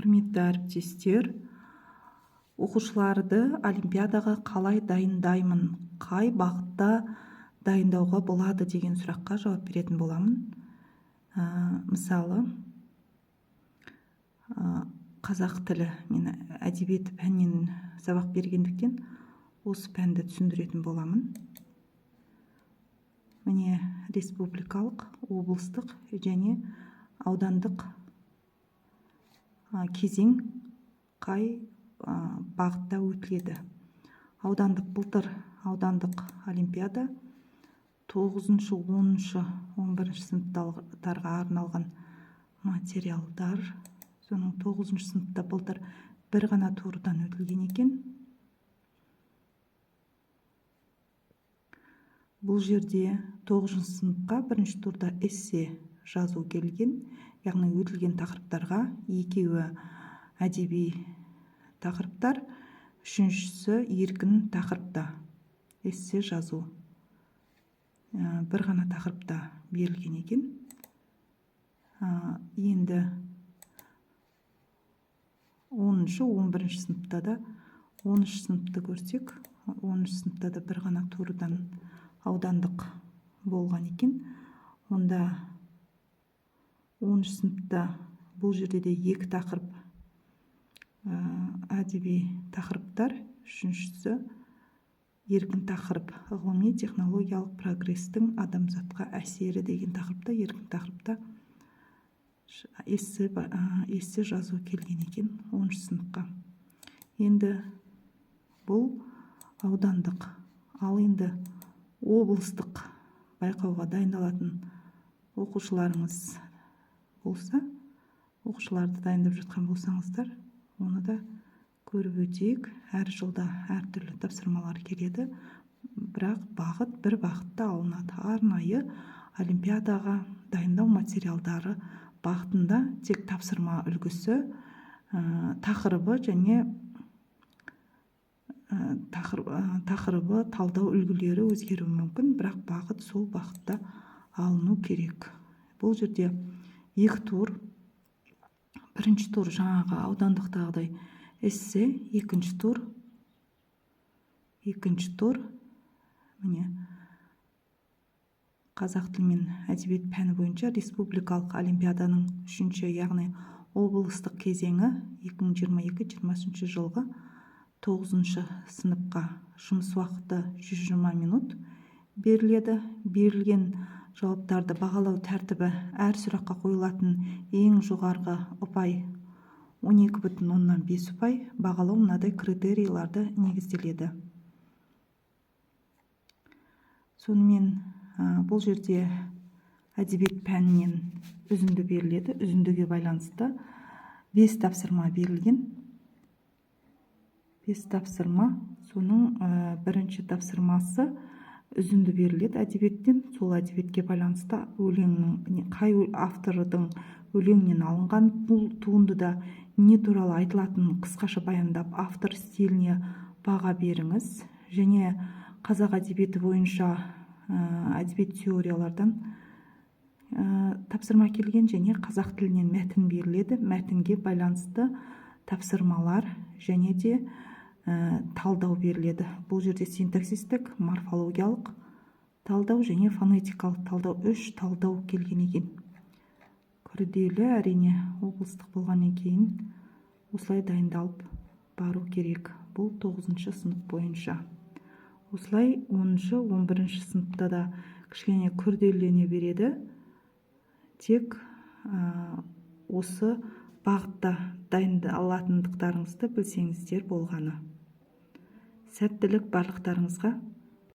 Құрметті әріптестер, оқушыларды олимпиадаға қалай дайындаймын, қай бағытта дайындауға болады деген сұраққа жауап беретін боламын. Мысалы, қазақ тілі, мен әдебиет пәнінен сабақ бергендіктен осы пәнді түсіндіретін боламын. Міне республикалық, облыстық және аудандық кезең қай бағытта өтіледі. Аудандық былтыр аудандық олимпиада 9-шы, 10-шы, 11-шы сыныптарға арналған материалдар. Соның 9-шы сыныпта былтыр бір ғана турдан өтілген екен. Бұл жерде 9-шы сыныпқа бірінші турда эссе жазу келген, яғни өтілген тақырыптарға екеуі әдеби тақырыптар, үшіншісі еркін тақырыпта эссе жазу. Бір ғана тақырыпта берілген екен. Енді 10-шы, 11-ші сыныпта да 10-шы сыныпты көрсек, 10-шы сыныпта да бір ғана турдан аудандық болған екен. Онда 10-шы сыныпта бұл жерде де екі тақырып әдеби тақырыптар, үшіншісі еркін тақырып, ғылыми технологиялық прогрестің адамзатқа әсері деген тақырыпта, еркін тақырыпта эссе жазу келген екен 10-шы сыныпқа. Енді бұл аудандық, ал енді облыстық байқауға дайындалатын оқушыларыңыз болса, оқушыларды дайындап жатқан болсаңыздар, оны да көріп өтейік. Әр жылда әртүрлі тапсырмалар келеді, бірақ бір бағытта алынады. Арнайы олимпиадаға дайындау материалдары бағытында тек тапсырма үлгісі, тақырыбы және тақырыбы, талдау үлгілері өзгеруі мүмкін, бірақ бағыт сол бағытта алыну керек. Бұл жерде екі тур, бірінші тур жаңағы аудандықтағыдай эссе, екінші тур міне қазақ тілі мен әдебиет пәні бойынша республикалық олимпиаданың үшінші, яғни облыстық кезеңі 2022-2023 жылғы 9-шы сыныпқа жұмыс уақыты 120 минут беріледі. Берілген жауаптарды бағалау тәртібі: әр сұраққа қойылатын ең жоғарғы ұпай 12,5 ұпай. Бағалау мынадай критерийларды негізделеді. Сонымен бұл жерде әдебиет пәнінен үзінді беріледі. Үзіндіге байланысты 5 тапсырма берілген. 5 тапсырма, соның бірінші тапсырмасы үзінді беріледі әдебиеттен. Сол әдебиетке байланысты өлеңнің, қай автордың өлеңінен алынған, бұл туындыда не туралы айтылатын қысқаша баяндап, автор стиліне баға беріңіз. Және қазақ әдебиеті бойынша әдебиет теориялардан тапсырма келген, және қазақ тілінен мәтін беріледі. Мәтінге байланысты тапсырмалар және де талдау беріледі. Бұл жерде синтаксистік, морфологиялық талдау және фонетикалық талдау, 3 талдау келген екен. Күрделі, әрине, облыстық болғаннан кейін осылай дайындалып бару керек. Бұл 9-шы сынып бойынша. Осылай 10-шы, 11-ші сыныпта да кішкене күрделене береді. Тек осы бағытта дайындалатындықтарыңызды білсеңіздер болғаны. Сәттілік барлықтарыңызға.